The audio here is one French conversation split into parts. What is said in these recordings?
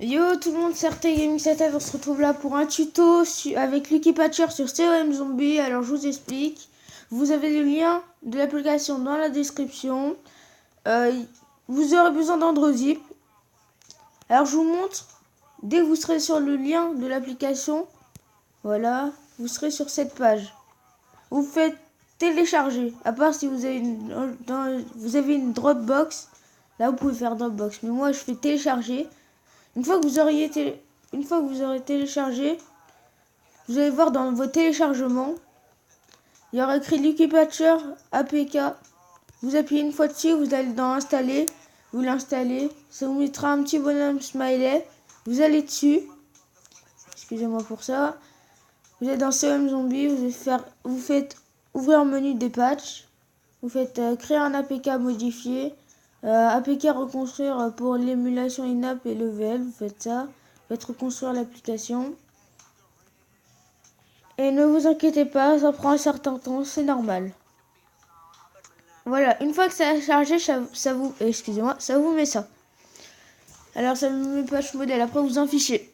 Yo tout le monde, c'est RT Gaming 7, on se retrouve là pour un tuto avec Lucky Patcher sur COM Zombie. Alors je vous explique. Vous avez le lien de l'application dans la description. Vous aurez besoin d'AndroZip. Alors je vous montre. Dès que vous serez sur le lien de l'application, voilà, vous serez sur cette page. Vous faites télécharger. À part si vous avez vous avez une Dropbox. Là vous pouvez faire Dropbox. Mais moi je fais télécharger. Une fois que vous aurez téléchargé, vous allez voir dans vos téléchargements, il y aura écrit Lucky Patcher APK. Vous appuyez une fois dessus, vous allez dans Installer, vous l'installez, ça vous mettra un petit bonhomme smiley. Vous allez dessus, excusez-moi pour ça. Vous êtes dans COM Zombie, vous faites ouvrir le menu des patchs, vous faites créer un APK modifié, APK reconstruire pour l'émulation in-app et level, vous faites ça, vous faites reconstruire l'application. Et ne vous inquiétez pas, ça prend un certain temps, c'est normal. Voilà, une fois que ça a chargé, ça vous met ça. Alors ça me met patch modèle, après vous en fichez.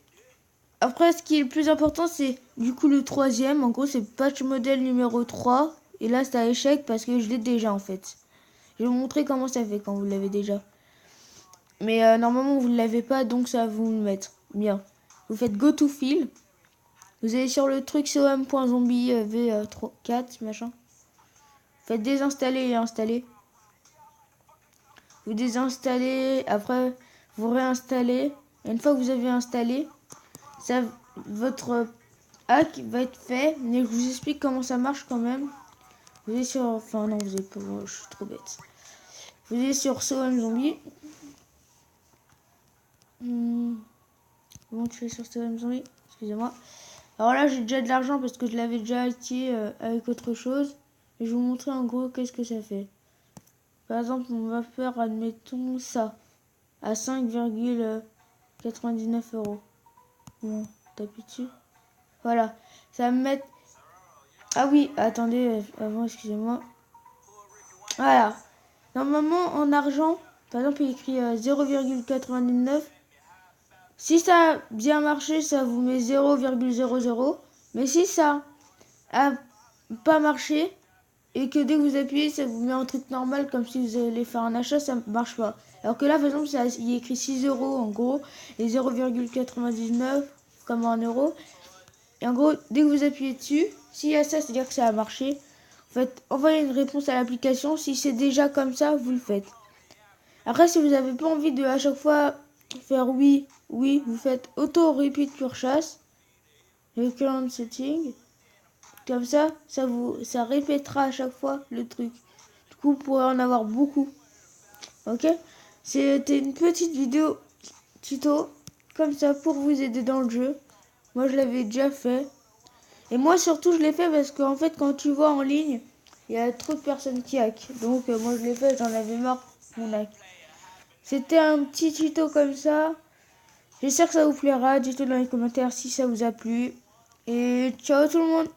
Après, ce qui est le plus important, c'est du coup le troisième. En gros, c'est patch modèle numéro 3. Et là, c'est à échec parce que je l'ai déjà en fait. Je vais vous montrer comment ça fait quand vous l'avez déjà. Mais normalement, vous ne l'avez pas, donc ça va vous le mettre. Bien. Vous faites go to fill. Vous allez sur le truc com.zombie v4 machin. Faites désinstaller et installer. Vous désinstallez, après vous réinstallez. Et une fois que vous avez installé, ça, votre hack va être fait. Mais je vous explique comment ça marche quand même. Vous allez sur, enfin non, vous êtes pas, je suis trop bête. Vous allez sur COM Zombie. Comment tu fais sur COM Zombie? Excusez-moi. Alors là, j'ai déjà de l'argent parce que je l'avais déjà acquis avec autre chose. Et je vais vous montrer en gros qu'est-ce que ça fait. Par exemple, on va faire, admettons, ça. À 5,99 euros. Bon, t'appuies dessus. Voilà. Ça va me mettre... Ah oui, attendez, avant, excusez-moi. Voilà. Normalement, en argent, par exemple, il écrit 0,99. Si ça a bien marché, ça vous met 0,00. Mais si ça a pas marché, et que dès que vous appuyez, ça vous met un truc normal, comme si vous allez faire un achat, ça ne marche pas. Alors que là, par exemple, il est écrit 6 euros en gros, et 0,99 comme en euros. Et en gros, dès que vous appuyez dessus, s'il y a ça, c'est-à-dire que ça a marché. En fait, envoyez une réponse à l'application. Si c'est déjà comme ça, vous le faites. Après, si vous n'avez pas envie de à chaque fois faire oui, oui, vous faites auto repeat purchase, recurrent setting. Comme ça répétera à chaque fois le truc. Du coup, vous pourrez en avoir beaucoup. Ok? C'était une petite vidéo tuto comme ça pour vous aider dans le jeu. Moi, je l'avais déjà fait. Et moi, surtout, je l'ai fait parce qu'en fait, quand tu vois en ligne, il y a trop de personnes qui hack. Donc, moi, je l'ai fait, j'en avais marre mon hack. C'était un petit tuto comme ça. J'espère que ça vous plaira. Dites-le dans les commentaires si ça vous a plu. Et ciao tout le monde!